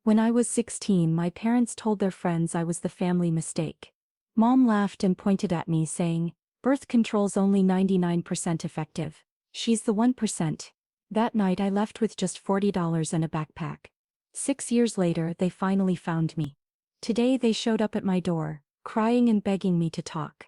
When I was 16, my parents told their friends I was the family mistake. Mom laughed and pointed at me saying, "Birth control's only 99% effective. She's the 1%. That night I left with just $40 and a backpack. 6 years later they finally found me. Today they showed up at my door, crying and begging me to talk.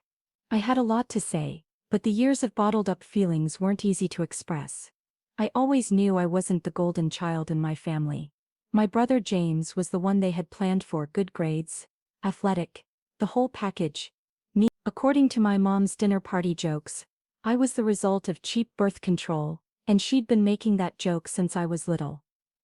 I had a lot to say, but the years of bottled up feelings weren't easy to express. I always knew I wasn't the golden child in my family. My brother James was the one they had planned for: good grades, athletic, the whole package. Me, according to my mom's dinner party jokes, I was the result of cheap birth control, and she'd been making that joke since I was little.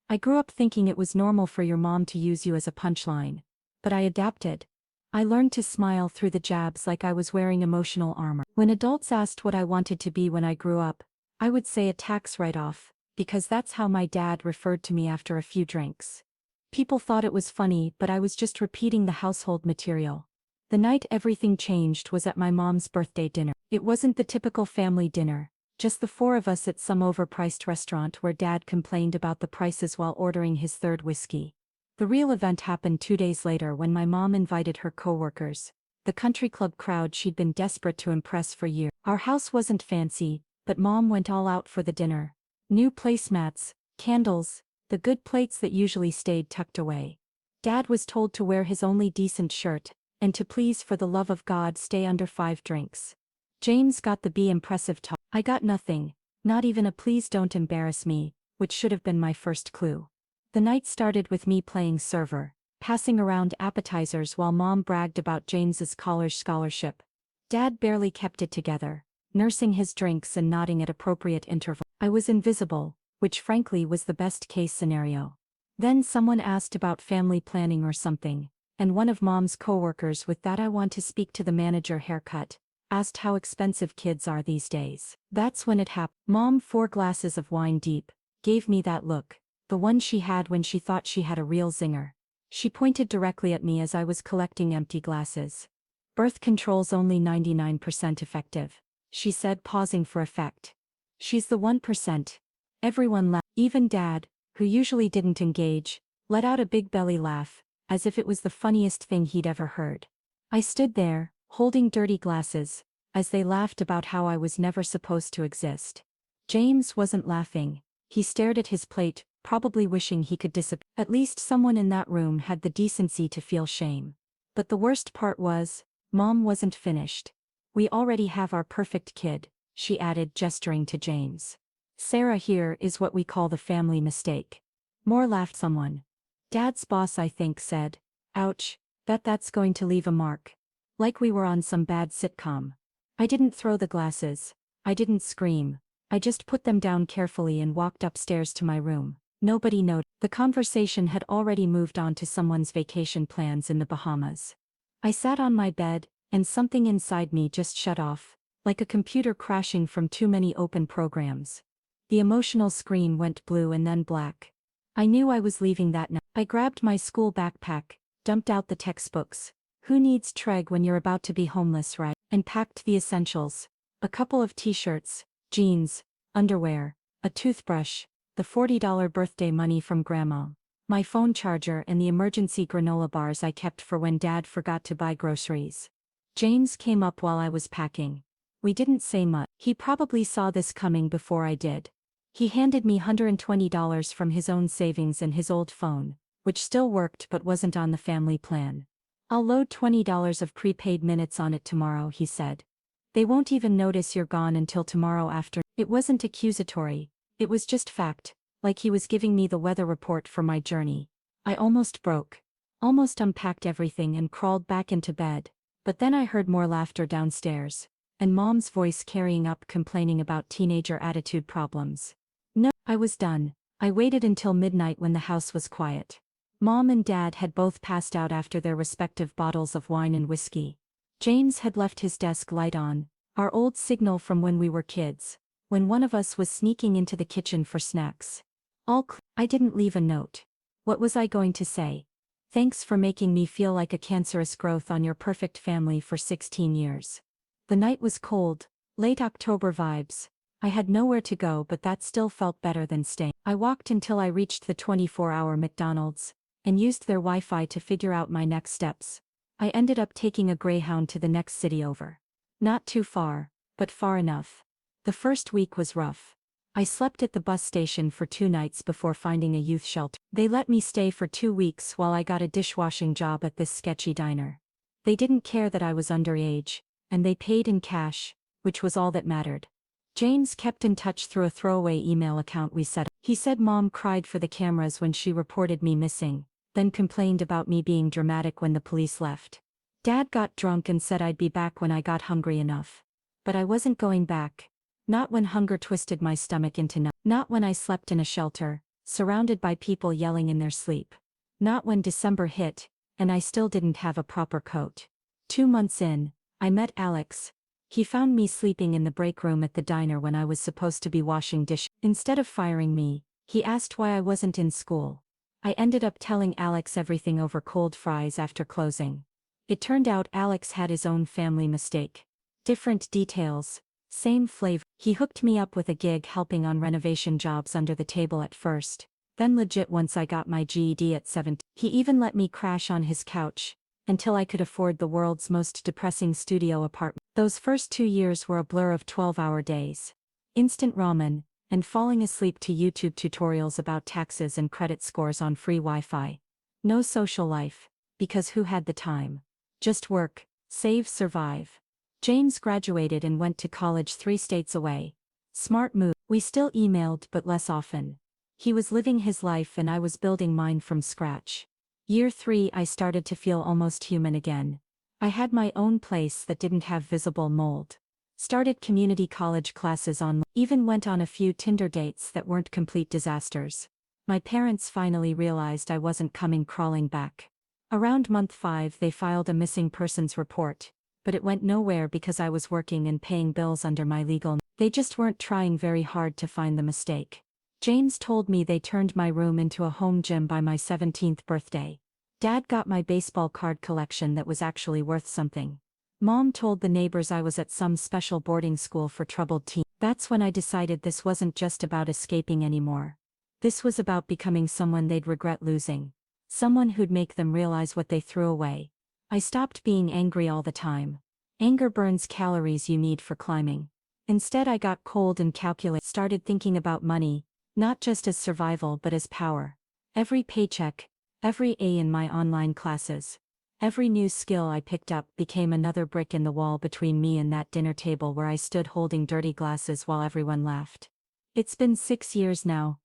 I grew up thinking it was normal for your mom to use you as a punchline. But I adapted. I learned to smile through the jabs like I was wearing emotional armor. When adults asked what I wanted to be when I grew up, I would say a tax write-off, because that's how my dad referred to me after a few drinks. People thought it was funny, but I was just repeating the household material. The night everything changed was at my mom's birthday dinner. It wasn't the typical family dinner, just the four of us at some overpriced restaurant where Dad complained about the prices while ordering his third whiskey. The real event happened 2 days later when my mom invited her coworkers, the country club crowd she'd been desperate to impress for years. Our house wasn't fancy, but Mom went all out for the dinner. New placemats, candles, the good plates that usually stayed tucked away. Dad was told to wear his only decent shirt, and to please for the love of God stay under 5 drinks. James got the be impressive talk. I got nothing, not even a please don't embarrass me, which should have been my first clue. The night started with me playing server, passing around appetizers while Mom bragged about James's college scholarship. Dad barely kept it together, nursing his drinks and nodding at appropriate intervals. I was invisible, which frankly was the best case scenario. Then someone asked about family planning or something, and one of Mom's coworkers with that "I want to speak to the manager" haircut asked how expensive kids are these days. That's when it happened. Mom, 4 glasses of wine deep, gave me that look, the one she had when she thought she had a real zinger. She pointed directly at me as I was collecting empty glasses. "Birth control's only 99% effective," she said, pausing for effect. "She's the 1%. Everyone laughed. Even Dad, who usually didn't engage, let out a big belly laugh, as if it was the funniest thing he'd ever heard. I stood there, holding dirty glasses, as they laughed about how I was never supposed to exist. James wasn't laughing. He stared at his plate, probably wishing he could disappear. At least someone in that room had the decency to feel shame. But the worst part was, Mom wasn't finished. "We already have our perfect kid," she added, gesturing to James. "Sarah here is what we call the family mistake." More laughed. Someone. Dad's boss, I think, said, "Ouch, bet that's going to leave a mark." Like we were on some bad sitcom. I didn't throw the glasses. I didn't scream. I just put them down carefully and walked upstairs to my room. Nobody noticed. The conversation had already moved on to someone's vacation plans in the Bahamas. I sat on my bed, and something inside me just shut off, like a computer crashing from too many open programs. The emotional screen went blue and then black. I knew I was leaving that night. I grabbed my school backpack, dumped out the textbooks. Who needs Treg when you're about to be homeless, right? And packed the essentials. A couple of t-shirts, jeans, underwear, a toothbrush, the $40 birthday money from Grandma, my phone charger, and the emergency granola bars I kept for when Dad forgot to buy groceries. James came up while I was packing. We didn't say much. He probably saw this coming before I did. He handed me $120 from his own savings and his old phone, which still worked but wasn't on the family plan. "I'll load $20 of prepaid minutes on it tomorrow," he said. "They won't even notice you're gone until tomorrow after." It wasn't accusatory, it was just fact, like he was giving me the weather report for my journey. I almost broke. Almost unpacked everything and crawled back into bed, but then I heard more laughter downstairs, and Mom's voice carrying up complaining about teenager attitude problems. No, I was done. I waited until midnight when the house was quiet. Mom and Dad had both passed out after their respective bottles of wine and whiskey. James had left his desk light on, our old signal from when we were kids, when one of us was sneaking into the kitchen for snacks. I didn't leave a note. What was I going to say? "Thanks for making me feel like a cancerous growth on your perfect family for 16 years. The night was cold, late October vibes. I had nowhere to go, but that still felt better than staying. I walked until I reached the 24-hour McDonald's, and used their Wi-Fi to figure out my next steps. I ended up taking a Greyhound to the next city over. Not too far, but far enough. The first week was rough. I slept at the bus station for 2 nights before finding a youth shelter. They let me stay for 2 weeks while I got a dishwashing job at this sketchy diner. They didn't care that I was underage, and they paid in cash, which was all that mattered. James kept in touch through a throwaway email account we set up. He said Mom cried for the cameras when she reported me missing, then complained about me being dramatic when the police left. Dad got drunk and said I'd be back when I got hungry enough. But I wasn't going back. Not when hunger twisted my stomach into nuts. Not when I slept in a shelter, surrounded by people yelling in their sleep. Not when December hit, and I still didn't have a proper coat. 2 months in, I met Alex. He found me sleeping in the break room at the diner when I was supposed to be washing dishes. Instead of firing me, he asked why I wasn't in school. I ended up telling Alex everything over cold fries after closing. It turned out Alex had his own family mistake. Different details, same flavor. He hooked me up with a gig helping on renovation jobs under the table at first, then legit once I got my GED at 17. He even let me crash on his couch, until I could afford the world's most depressing studio apartment. Those first 2 years were a blur of 12-hour days. Instant ramen, and falling asleep to YouTube tutorials about taxes and credit scores on free Wi-Fi. No social life, because who had the time? Just work, save, survive. James graduated and went to college 3 states away. Smart move. We still emailed but less often. He was living his life and I was building mine from scratch. Year 3 I started to feel almost human again. I had my own place that didn't have visible mold. Started community college classes online. Even went on a few Tinder dates that weren't complete disasters. My parents finally realized I wasn't coming crawling back. Around month 5 they filed a missing persons report, but it went nowhere because I was working and paying bills under my legal name. They just weren't trying very hard to find the mistake. James told me they turned my room into a home gym by my 17th birthday. Dad got my baseball card collection that was actually worth something. Mom told the neighbors I was at some special boarding school for troubled teens. That's when I decided this wasn't just about escaping anymore. This was about becoming someone they'd regret losing. Someone who'd make them realize what they threw away. I stopped being angry all the time. Anger burns calories you need for climbing. Instead I got cold and calculated. Started thinking about money, not just as survival but as power. Every paycheck, every A in my online classes, every new skill I picked up became another brick in the wall between me and that dinner table where I stood holding dirty glasses while everyone laughed. It's been 6 years now.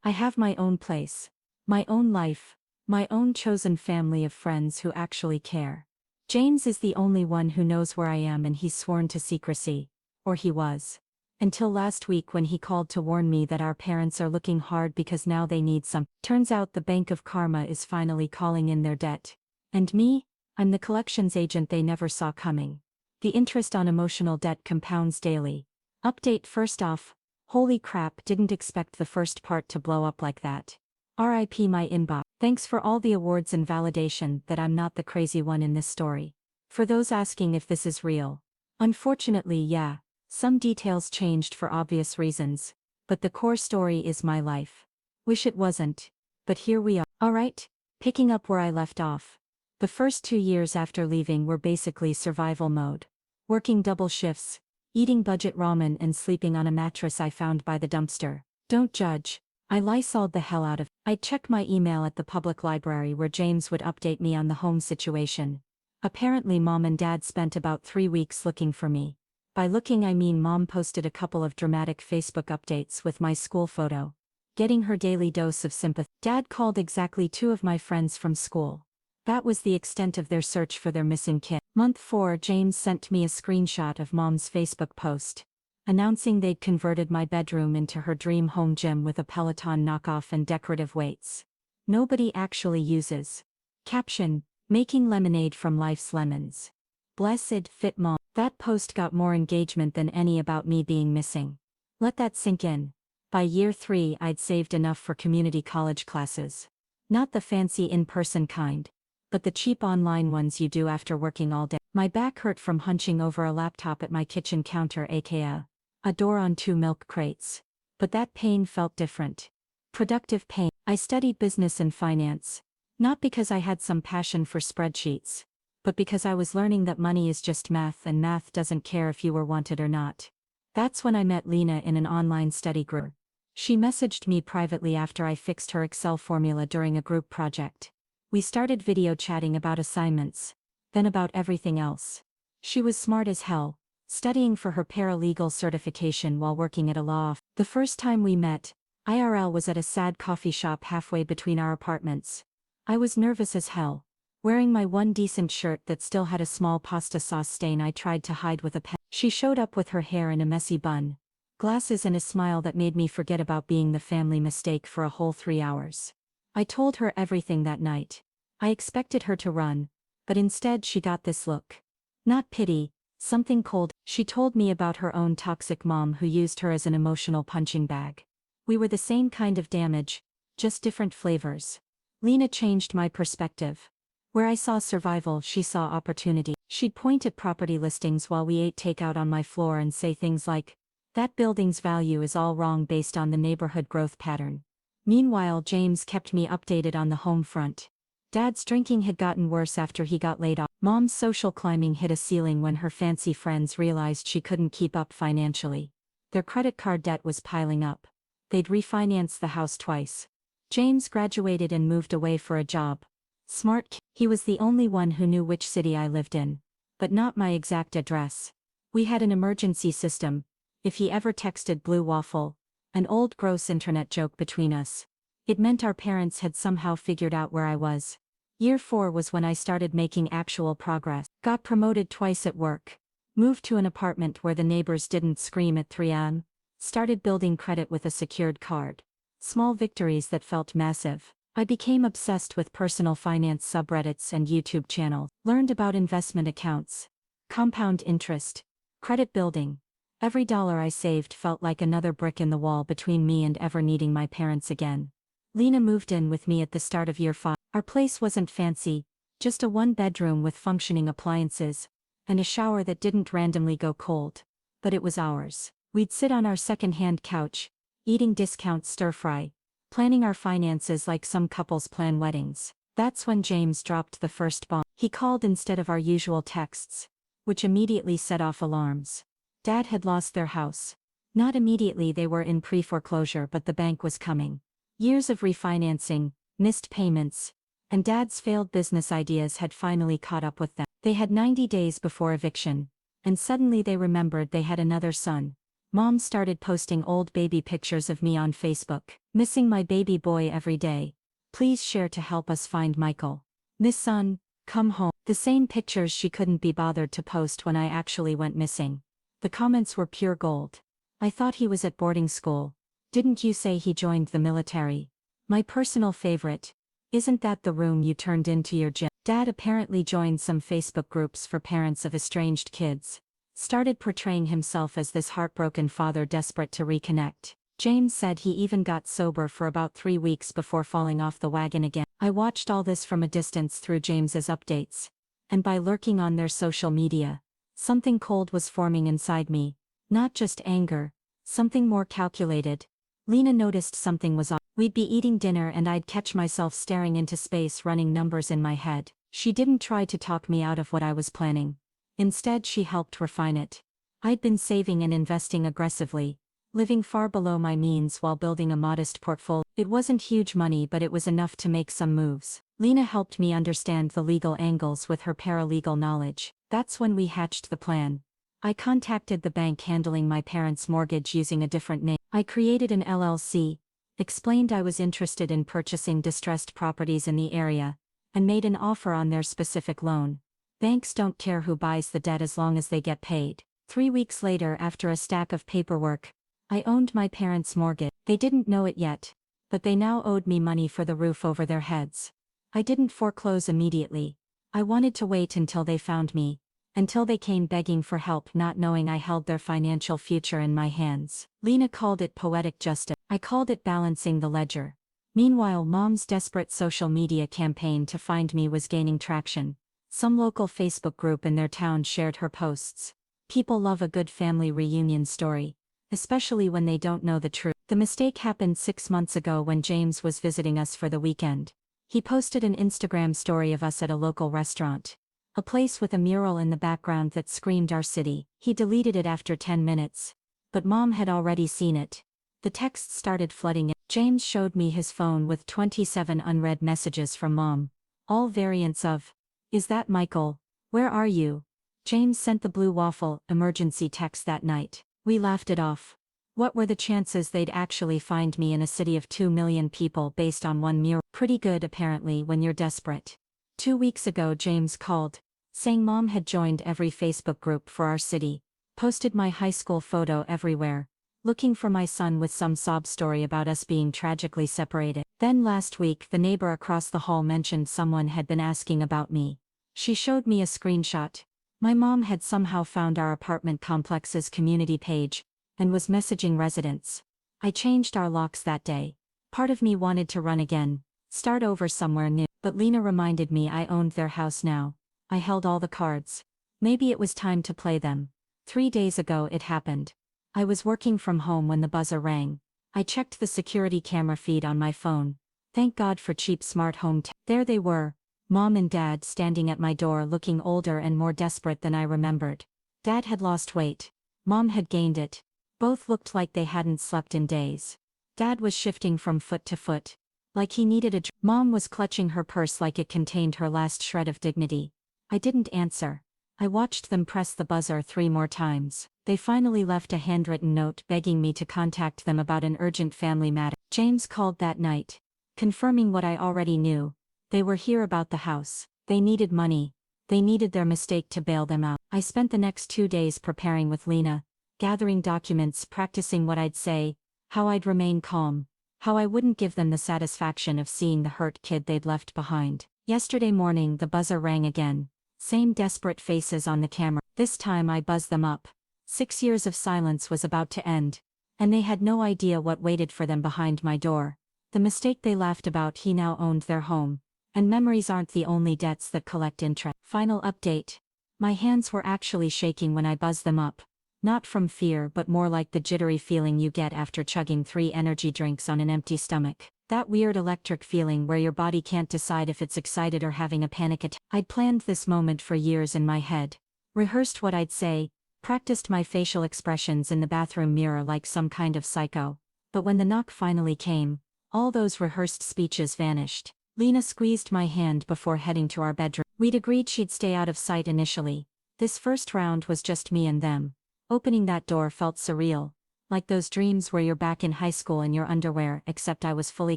I have my own place, my own life, my own chosen family of friends who actually care. James is the only one who knows where I am and he's sworn to secrecy. Or he was. Until last week when he called to warn me that our parents are looking hard because now they need some. Turns out the Bank of Karma is finally calling in their debt. And me? I'm the collections agent they never saw coming. The interest on emotional debt compounds daily. Update first off. Holy crap, didn't expect the first part to blow up like that. RIP my inbox. Thanks for all the awards and validation that I'm not the crazy one in this story. For those asking if this is real. Unfortunately, yeah. Some details changed for obvious reasons, but the core story is my life. Wish it wasn't, but here we are. Alright, picking up where I left off. The first 2 years after leaving were basically survival mode. Working double shifts, eating budget ramen and sleeping on a mattress I found by the dumpster. Don't judge, I Lysoled the hell out of. I'd check my email at the public library where James would update me on the home situation. Apparently Mom and Dad spent about 3 weeks looking for me. By looking I mean Mom posted a couple of dramatic Facebook updates with my school photo. Getting her daily dose of sympathy. Dad called exactly 2 of my friends from school. That was the extent of their search for their missing kid. Month 4 James sent me a screenshot of Mom's Facebook post, announcing they'd converted my bedroom into her dream home gym with a Peloton knockoff and decorative weights. Nobody actually uses. Caption, making lemonade from life's lemons. Blessed, fit mom. That post got more engagement than any about me being missing. Let that sink in. By year 3 I'd saved enough for community college classes. Not the fancy in-person kind, but the cheap online ones you do after working all day. My back hurt from hunching over a laptop at my kitchen counter, aka a door on 2 milk crates. But that pain felt different. Productive pain. I studied business and finance. Not because I had some passion for spreadsheets, but because I was learning that money is just math and math doesn't care if you were wanted or not. That's when I met Lina in an online study group. She messaged me privately after I fixed her Excel formula during a group project. We started video chatting about assignments, then about everything else. She was smart as hell, studying for her paralegal certification while working at a law office. The first time we met, IRL was at a sad coffee shop halfway between our apartments. I was nervous as hell. Wearing my one decent shirt that still had a small pasta sauce stain I tried to hide with a pen. She showed up with her hair in a messy bun, glasses and a smile that made me forget about being the family mistake for a whole 3 hours. I told her everything that night. I expected her to run, but instead she got this look. Not pity, something cold. She told me about her own toxic mom who used her as an emotional punching bag. We were the same kind of damage, just different flavors. Lina changed my perspective. Where I saw survival, she saw opportunity. She'd point at property listings while we ate takeout on my floor and say things like, "That building's value is all wrong based on the neighborhood growth pattern." Meanwhile, James kept me updated on the home front. Dad's drinking had gotten worse after he got laid off. Mom's social climbing hit a ceiling when her fancy friends realized she couldn't keep up financially. Their credit card debt was piling up. They'd refinanced the house twice. James graduated and moved away for a job. Smart kid. He was the only one who knew which city I lived in, but not my exact address. We had an emergency system. If he ever texted Blue Waffle, an old gross internet joke between us, it meant our parents had somehow figured out where I was. Year 4 was when I started making actual progress. Got promoted twice at work. Moved to an apartment where the neighbors didn't scream at 3 a.m. Started building credit with a secured card. Small victories that felt massive. I became obsessed with personal finance subreddits and YouTube channels. Learned about investment accounts, compound interest, credit building. Every dollar I saved felt like another brick in the wall between me and ever needing my parents again. Lina moved in with me at the start of year 5. Our place wasn't fancy, just a one-bedroom with functioning appliances, and a shower that didn't randomly go cold. But it was ours. We'd sit on our second-hand couch, eating discount stir-fry, planning our finances like some couples plan weddings. That's when James dropped the first bomb. He called instead of our usual texts, which immediately set off alarms. Dad had lost their house. Not immediately, they were in pre-foreclosure, but the bank was coming. Years of refinancing, missed payments, and Dad's failed business ideas had finally caught up with them. They had 90 days before eviction, and suddenly they remembered they had another son. Mom started posting old baby pictures of me on Facebook. "Missing my baby boy every day. Please share to help us find Michael. Miss son, come home." The same pictures she couldn't be bothered to post when I actually went missing. The comments were pure gold. "I thought he was at boarding school. Didn't you say he joined the military?" My personal favorite, "Isn't that the room you turned into your gym?" Dad apparently joined some Facebook groups for parents of estranged kids. Started portraying himself as this heartbroken father desperate to reconnect. James said he even got sober for about 3 weeks before falling off the wagon again. I watched all this from a distance through James's updates. And by lurking on their social media, something cold was forming inside me. Not just anger, something more calculated. Lina noticed something was off. We'd be eating dinner and I'd catch myself staring into space, running numbers in my head. She didn't try to talk me out of what I was planning. Instead, she helped refine it. I'd been saving and investing aggressively, living far below my means while building a modest portfolio. It wasn't huge money, but it was enough to make some moves. Lina helped me understand the legal angles with her paralegal knowledge. That's when we hatched the plan. I contacted the bank handling my parents' mortgage using a different name. I created an LLC, explained I was interested in purchasing distressed properties in the area, and made an offer on their specific loan. Banks don't care who buys the debt as long as they get paid. 3 weeks later, after a stack of paperwork, I owned my parents' mortgage. They didn't know it yet, but they now owed me money for the roof over their heads. I didn't foreclose immediately. I wanted to wait until they found me, until they came begging for help, not knowing I held their financial future in my hands. Lina called it poetic justice. I called it balancing the ledger. Meanwhile, Mom's desperate social media campaign to find me was gaining traction. Some local Facebook group in their town shared her posts. People love a good family reunion story, especially when they don't know the truth. The mistake happened 6 months ago when James was visiting us for the weekend. He posted an Instagram story of us at a local restaurant. A place with a mural in the background that screamed our city. He deleted it after 10 minutes. But Mom had already seen it. The texts started flooding in. James showed me his phone with 27 unread messages from Mom. All variants of, "Is that Michael? Where are you?" James sent the blue waffle emergency text that night. We laughed it off. What were the chances they'd actually find me in a city of 2 million people based on one mural? Pretty good apparently when you're desperate. 2 weeks ago James called, saying Mom had joined every Facebook group for our city, posted my high school photo everywhere, looking for my son with some sob story about us being tragically separated. Then last week the neighbor across the hall mentioned someone had been asking about me. She showed me a screenshot. My mom had somehow found our apartment complex's community page, and was messaging residents. I changed our locks that day. Part of me wanted to run again, start over somewhere new, but Lina reminded me I owned their house now. I held all the cards. Maybe it was time to play them. 3 days ago it happened. I was working from home when the buzzer rang. I checked the security camera feed on my phone. Thank God for cheap smart home tech. There they were, Mom and Dad standing at my door looking older and more desperate than I remembered. Dad had lost weight. Mom had gained it. Both looked like they hadn't slept in days. Dad was shifting from foot to foot, like he needed a Mom was clutching her purse like it contained her last shred of dignity. I didn't answer. I watched them press the buzzer 3 more times. They finally left a handwritten note begging me to contact them about an urgent family matter. James called that night, confirming what I already knew. They were here about the house. They needed money. They needed their mistake to bail them out. I spent the next 2 days preparing with Lina, gathering documents, practicing what I'd say, how I'd remain calm, how I wouldn't give them the satisfaction of seeing the hurt kid they'd left behind. Yesterday morning the buzzer rang again. Same desperate faces on the camera. This time I buzzed them up. 6 years of silence was about to end, and they had no idea what waited for them behind my door. The mistake they laughed about, he now owned their home. And memories aren't the only debts that collect interest. Final update. My hands were actually shaking when I buzzed them up. Not from fear but more like the jittery feeling you get after chugging 3 energy drinks on an empty stomach. That weird electric feeling where your body can't decide if it's excited or having a panic attack. I'd planned this moment for years in my head. Rehearsed what I'd say, practiced my facial expressions in the bathroom mirror like some kind of psycho. But when the knock finally came, all those rehearsed speeches vanished. Lina squeezed my hand before heading to our bedroom. We'd agreed she'd stay out of sight initially. This first round was just me and them. Opening that door felt surreal. Like those dreams where you're back in high school in your underwear, except I was fully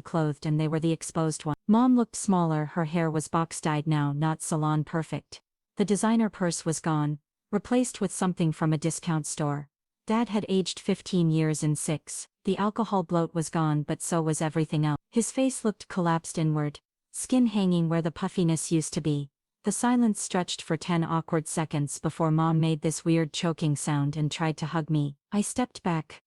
clothed and they were the exposed one. Mom looked smaller, her hair was box-dyed now, not salon perfect. The designer purse was gone, replaced with something from a discount store. Dad had aged 15 years in 6. The alcohol bloat was gone, but so was everything else. His face looked collapsed inward, skin hanging where the puffiness used to be. The silence stretched for 10 awkward seconds before Mom made this weird choking sound and tried to hug me. I stepped back.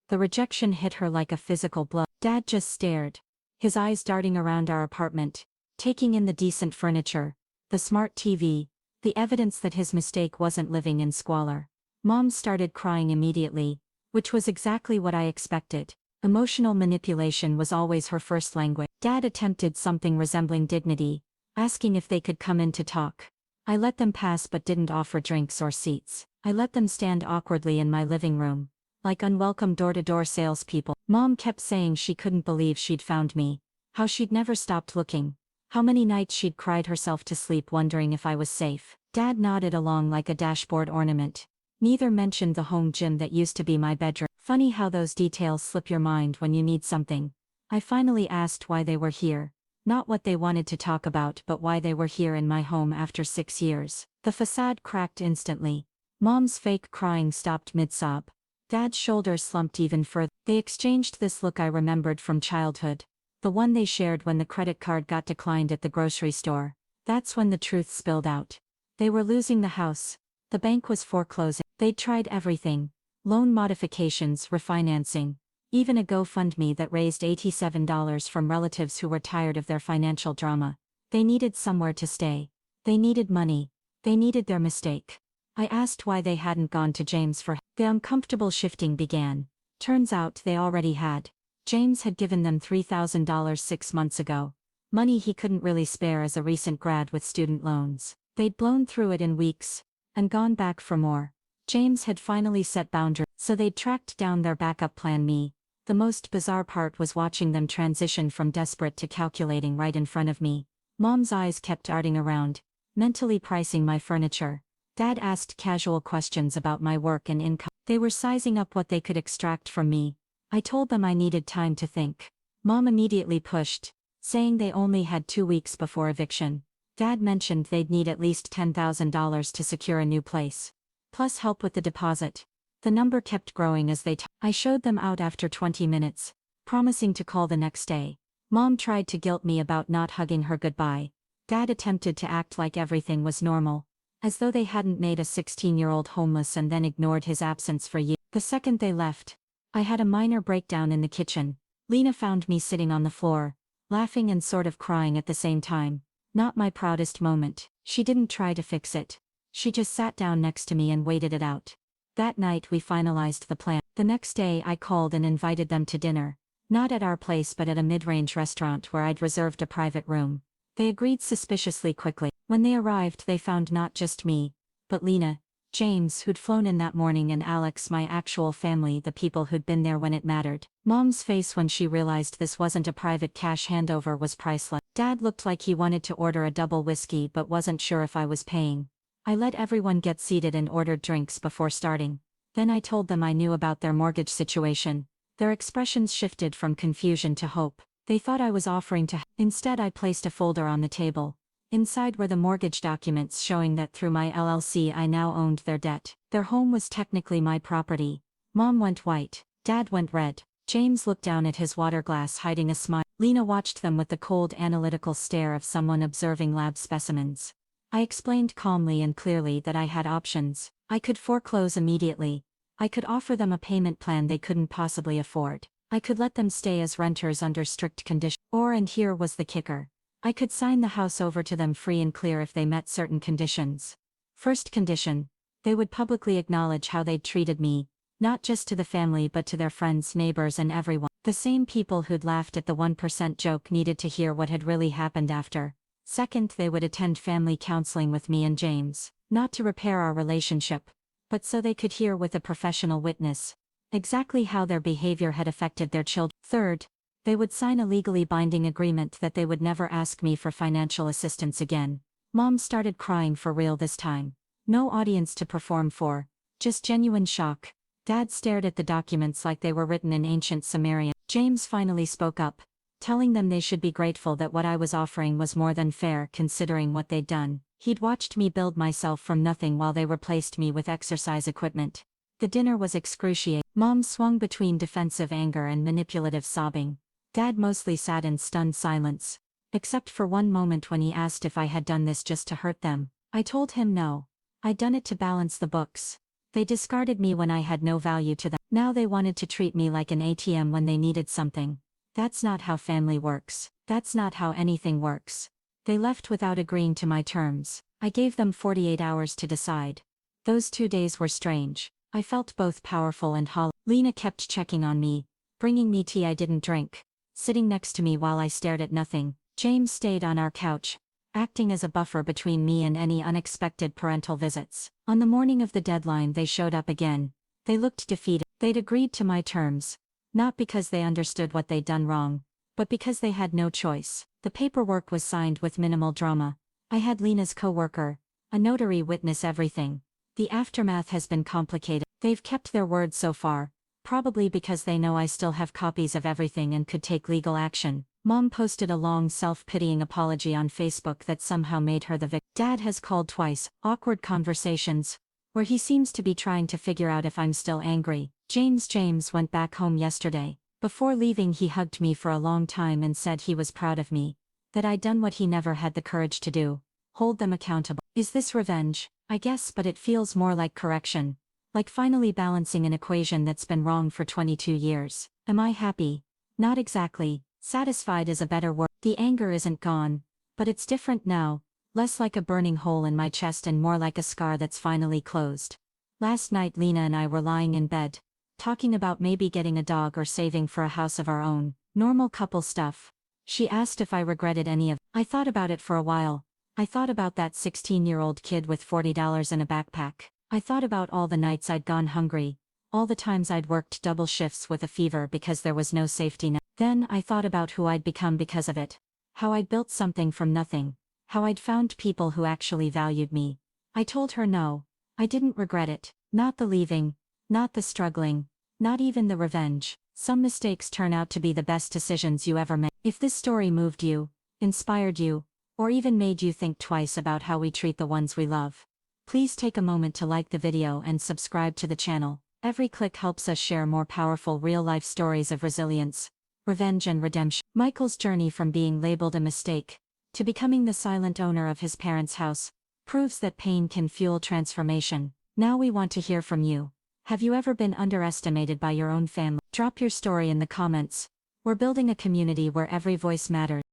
The rejection hit her like a physical blow. Dad just stared, his eyes darting around our apartment, taking in the decent furniture, the smart TV, the evidence that his mistake wasn't living in squalor. Mom started crying immediately, which was exactly what I expected. Emotional manipulation was always her first language. Dad attempted something resembling dignity, asking if they could come in to talk. I let them pass but didn't offer drinks or seats. I let them stand awkwardly in my living room, like unwelcome door-to-door salespeople. Mom kept saying she couldn't believe she'd found me, how she'd never stopped looking, how many nights she'd cried herself to sleep wondering if I was safe. Dad nodded along like a dashboard ornament. Neither mentioned the home gym that used to be my bedroom. Funny how those details slip your mind when you need something. I finally asked why they were here. Not what they wanted to talk about but why they were here in my home after 6 years. The facade cracked instantly. Mom's fake crying stopped mid-sob. Dad's shoulders slumped even further. They exchanged this look I remembered from childhood. The one they shared when the credit card got declined at the grocery store. That's when the truth spilled out. They were losing the house. The bank was foreclosing. They'd tried everything. Loan modifications, refinancing. Even a GoFundMe that raised $87 from relatives who were tired of their financial drama. They needed somewhere to stay. They needed money. They needed their mistake. I asked why they hadn't gone to James for help. The uncomfortable shifting began. Turns out they already had. James had given them $3,000 6 months ago. Money he couldn't really spare as a recent grad with student loans. They'd blown through it in weeks and gone back for more. James had finally set boundaries, so they'd tracked down their backup plan, me. The most bizarre part was watching them transition from desperate to calculating right in front of me. Mom's eyes kept darting around, mentally pricing my furniture. Dad asked casual questions about my work and income. They were sizing up what they could extract from me. I told them I needed time to think. Mom immediately pushed, saying they only had 2 weeks before eviction. Dad mentioned they'd need at least $10,000 to secure a new place, plus help with the deposit. The number kept growing as I showed them out after 20 minutes, promising to call the next day. Mom tried to guilt me about not hugging her goodbye. Dad attempted to act like everything was normal, as though they hadn't made a 16-year-old homeless and then ignored his absence for years. The second they left, I had a minor breakdown in the kitchen. Lina found me sitting on the floor, laughing and sort of crying at the same time. Not my proudest moment. She didn't try to fix it. She just sat down next to me and waited it out. That night we finalized the plan. The next day I called and invited them to dinner. Not at our place but at a mid-range restaurant where I'd reserved a private room. They agreed suspiciously quickly. When they arrived they found not just me, but Lina, James who'd flown in that morning, and Alex, my actual family, the people who'd been there when it mattered. Mom's face when she realized this wasn't a private cash handover was priceless. Dad looked like he wanted to order a double whiskey but wasn't sure if I was paying. I let everyone get seated and ordered drinks before starting. Then I told them I knew about their mortgage situation. Their expressions shifted from confusion to hope. They thought I was offering to. Instead I placed a folder on the table. Inside were the mortgage documents showing that through my LLC I now owned their debt. Their home was technically my property. Mom went white. Dad went red. James looked down at his water glass, hiding a smile. Lina watched them with the cold analytical stare of someone observing lab specimens. I explained calmly and clearly that I had options. I could foreclose immediately. I could offer them a payment plan they couldn't possibly afford. I could let them stay as renters under strict conditions. Or, and here was the kicker, I could sign the house over to them free and clear if they met certain conditions. First condition, they would publicly acknowledge how they'd treated me, not just to the family but to their friends, neighbors and everyone. The same people who'd laughed at the 1% joke needed to hear what had really happened after. Second, they would attend family counseling with me and James, not to repair our relationship, but so they could hear with a professional witness exactly how their behavior had affected their children. Third, they would sign a legally binding agreement that they would never ask me for financial assistance again. Mom started crying for real this time. No audience to perform for, just genuine shock. Dad stared at the documents like they were written in ancient Sumerian. James finally spoke up, telling them they should be grateful that what I was offering was more than fair considering what they'd done. He'd watched me build myself from nothing while they replaced me with exercise equipment. The dinner was excruciating. Mom swung between defensive anger and manipulative sobbing. Dad mostly sat in stunned silence, except for one moment when he asked if I had done this just to hurt them. I told him no. I'd done it to balance the books. They discarded me when I had no value to them. Now they wanted to treat me like an ATM when they needed something. That's not how family works. That's not how anything works. They left without agreeing to my terms. I gave them 48 hours to decide. Those 2 days were strange. I felt both powerful and hollow. Lina kept checking on me, bringing me tea I didn't drink, sitting next to me while I stared at nothing. James stayed on our couch, acting as a buffer between me and any unexpected parental visits. On the morning of the deadline they showed up again. They looked defeated. They'd agreed to my terms, not because they understood what they'd done wrong, but because they had no choice. The paperwork was signed with minimal drama. I had Lina's co-worker, a notary, witness everything. The aftermath has been complicated. They've kept their word so far, probably because they know I still have copies of everything and could take legal action. Mom posted a long self-pitying apology on Facebook that somehow made her the victim. Dad has called twice, awkward conversations, where he seems to be trying to figure out if I'm still angry. James went back home yesterday. Before leaving he hugged me for a long time and said he was proud of me, that I'd done what he never had the courage to do, hold them accountable. Is this revenge? I guess, but it feels more like correction. Like finally balancing an equation that's been wrong for 22 years. Am I happy? Not exactly. Satisfied is a better word. The anger isn't gone, but it's different now, less like a burning hole in my chest and more like a scar that's finally closed. Last night Lina and I were lying in bed, talking about maybe getting a dog or saving for a house of our own. Normal couple stuff. She asked if I regretted any of it. I thought about it for a while. I thought about that 16-year-old kid with $40 in a backpack. I thought about all the nights I'd gone hungry, all the times I'd worked double shifts with a fever because there was no safety net. Then I thought about who I'd become because of it. How I'd built something from nothing. How I'd found people who actually valued me. I told her no. I didn't regret it. Not the leaving. Not the struggling. Not even the revenge. Some mistakes turn out to be the best decisions you ever made. If this story moved you, inspired you, or even made you think twice about how we treat the ones we love, please take a moment to like the video and subscribe to the channel. Every click helps us share more powerful real-life stories of resilience, revenge and redemption. Michael's journey from being labeled a mistake to becoming the silent owner of his parents' house proves that pain can fuel transformation. Now we want to hear from you. Have you ever been underestimated by your own family? Drop your story in the comments. We're building a community where every voice matters.